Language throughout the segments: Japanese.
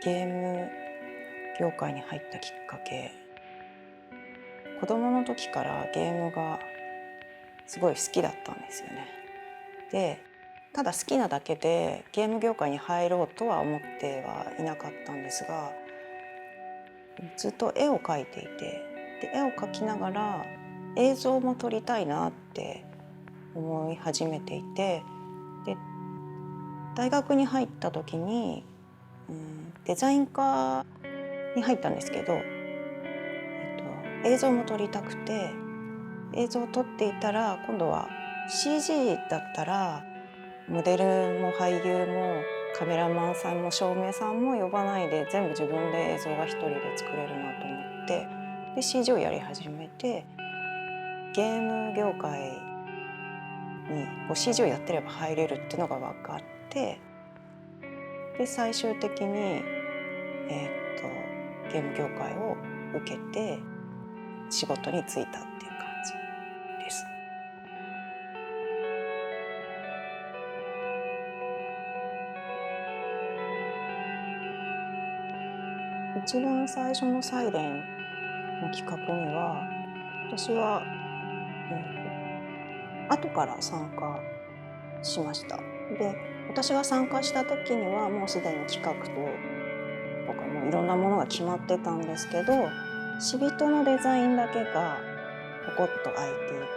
ゲーム業界に入ったきっかけ、子供の時からゲームがすごい好きだったんですよね。で、ただ好きなだけでゲーム業界に入ろうとは思ってはいなかったんですが、ずっと絵を描いていて、で絵を描きながら映像も撮りたいなって思い始めていて、で大学に入った時に、デザイン科に入ったんですけど、映像も撮りたくて映像を撮っていたら、今度は CG だったらモデルも俳優もカメラマンさんも照明さんも呼ばないで全部自分で映像が一人で作れるなと思って、で CG をやり始めて、ゲーム業界にCG をやってれば入れるっていうのが分かって、で最終的に、ゲーム業界を受けて仕事に就いたっていう感じです。一番最初のサイレンの企画には、私は、後から参加しました。で、私が参加した時にはもうすでに企画とかもいろんなものが決まってたんですけど、死人のデザインだけがポコッと空い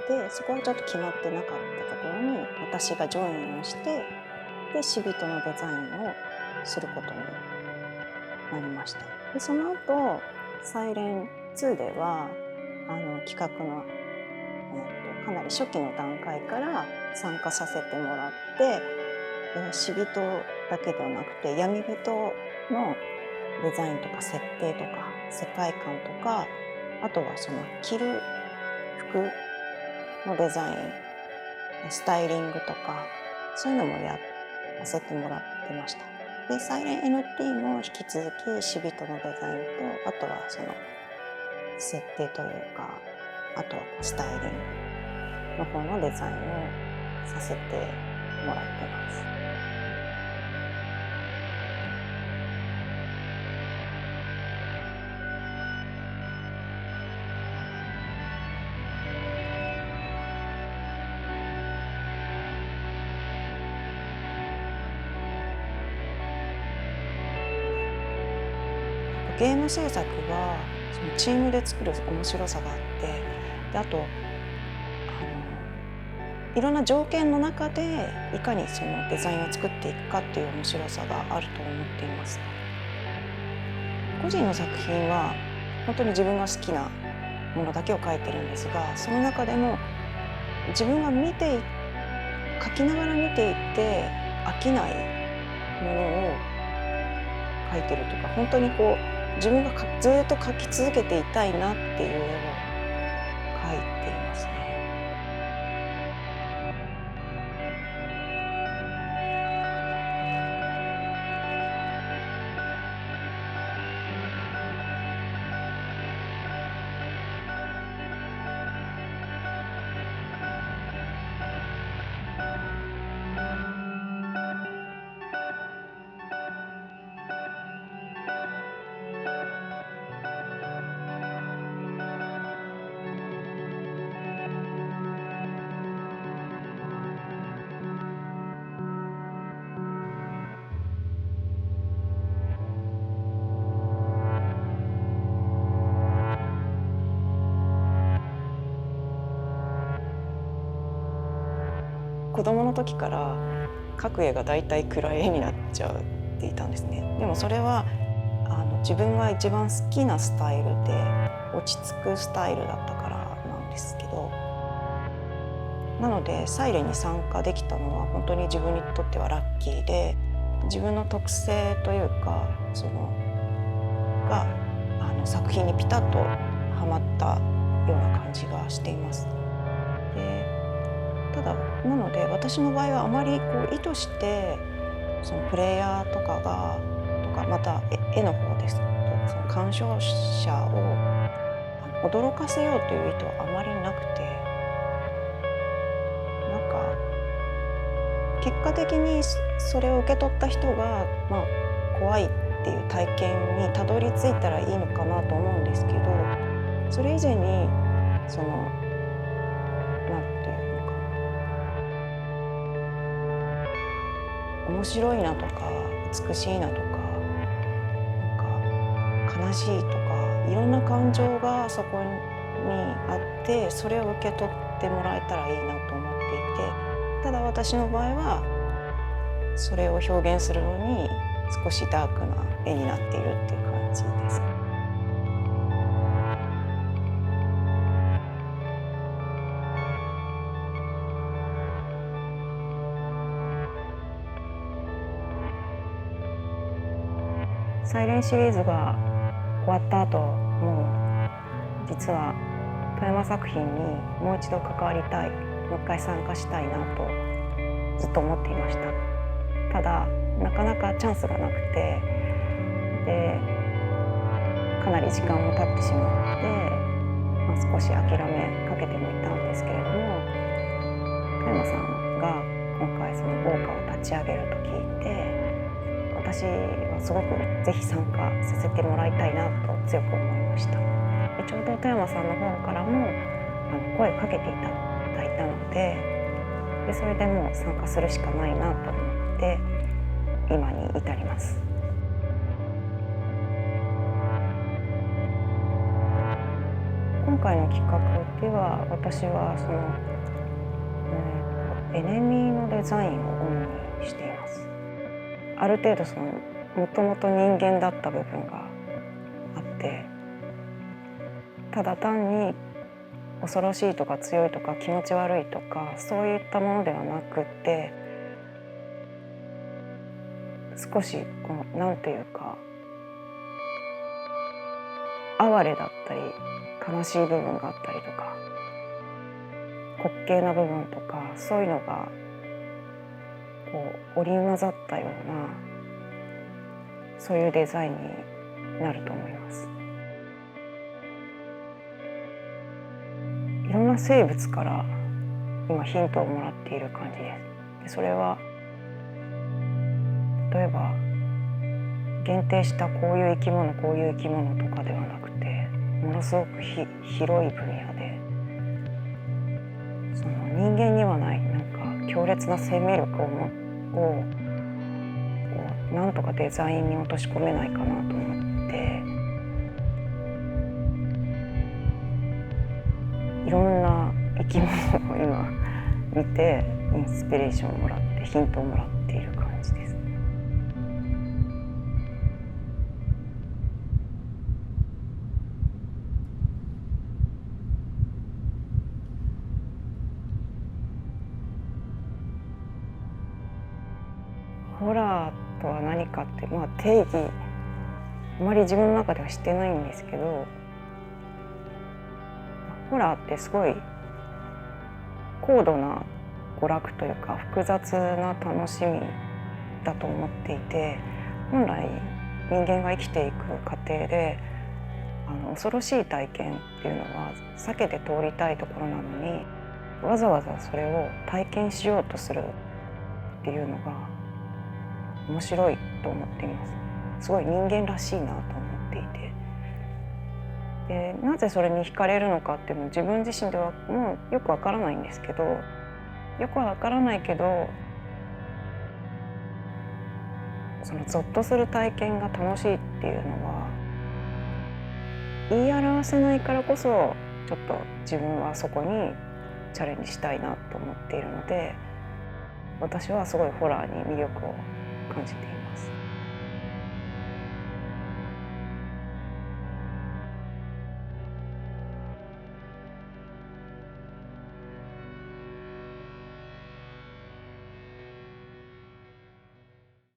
ていて、そこはちょっと決まってなかったところに私がジョインをして、で死人のデザインをすることになりました。でその後サイレン2では企画の、かなり初期の段階から参加させてもらって、死人だけではなくて闇人のデザインとか設定とか世界観とか、あとはその着る服のデザイン、スタイリングとかそういうのもやらせてもらってました。でサイレン NT も引き続き死人のデザインと、あとはその設定というか、あとはスタイリングの方のデザインをさせてもらってます。ゲーム制作はそのチームで作る面白さがあって、であといろんな条件の中でいかにそのデザインを作っていくかっていう面白さがあると思っています。個人の作品は本当に自分が好きなものだけを描いてるんですが、その中でも自分が描きながら見ていて飽きないものを描いてるというか、本当に自分がずっと描き続けていたいなっていう絵を描いていますね。子供の時から描く絵がだいたい暗い絵になっちゃっていたんですね。でもそれは自分が一番好きなスタイルで落ち着くスタイルだったからなんですけど、なのでサイレンに参加できたのは本当に自分にとってはラッキーで、自分の特性というかが作品にピタッとはまったような感じがしています。でただなので私の場合はあまり意図してそのプレイヤーとかまた絵の方ですと、その鑑賞者を驚かせようという意図はあまりなくて、なんか結果的にそれを受け取った人が、怖いっていう体験にたどり着いたらいいのかなと思うんですけど、それ以前にそのなんていうのかな、面白いなとか美しいなとか、なんか悲しいとか、いろんな感情がそこにあって、それを受け取ってもらえたらいいなと思っていて、ただ私の場合はそれを表現するのに少しダークな絵になっているっていう感じです。サイレンシリーズが終わった後も実は富山作品にもう一度関わりたい、もう一回参加したいなとずっと思っていました。ただなかなかチャンスがなくて、でかなり時間も経ってしまって、少し諦めかけてもいたんですけれども、富山さんが今回その豪華を立ち上げると聞いて、私はすごくぜひ参加させてもらいたいなと強く思いました。でちょうど富山さんの方からも声をかけていただいたので、それでもう参加するしかないなと思って今に至ります。今回の企画では私はその、エネミーのデザインを主にしています。ある程度そのもともと人間だった部分があって、ただ単に恐ろしいとか強いとか気持ち悪いとかそういったものではなくって、少しこうなんていうか哀れだったり悲しい部分があったりとか滑稽な部分とか、そういうのがこう織り交ざったような、そういうデザインになると思います。いろんな生物から今ヒントをもらっている感じです。でそれは例えば限定したこういう生き物こういう生き物とかではなくて、ものすごく広い分野で、その人間にはないなんか強烈な生命力をなんとかデザインに落とし込めないかなと思って、いろんな生き物を今見てインスピレーションをもらってヒントをもらっている感じです。ホラーとは何かって、定義あまり自分の中ではしてないんですけど、ホラーってすごい高度な娯楽というか複雑な楽しみだと思っていて、本来人間が生きていく過程で恐ろしい体験っていうのは避けて通りたいところなのに、わざわざそれを体験しようとするっていうのが面白いと思っています。すごい人間らしいなと思っていて、でなぜそれに惹かれるのかっていうのを自分自身ではもうよくわからないんですけど、そのゾッとする体験が楽しいっていうのは言い表せないからこそ、ちょっと自分はそこにチャレンジしたいなと思っているので、私はすごいホラーに魅力を感じています。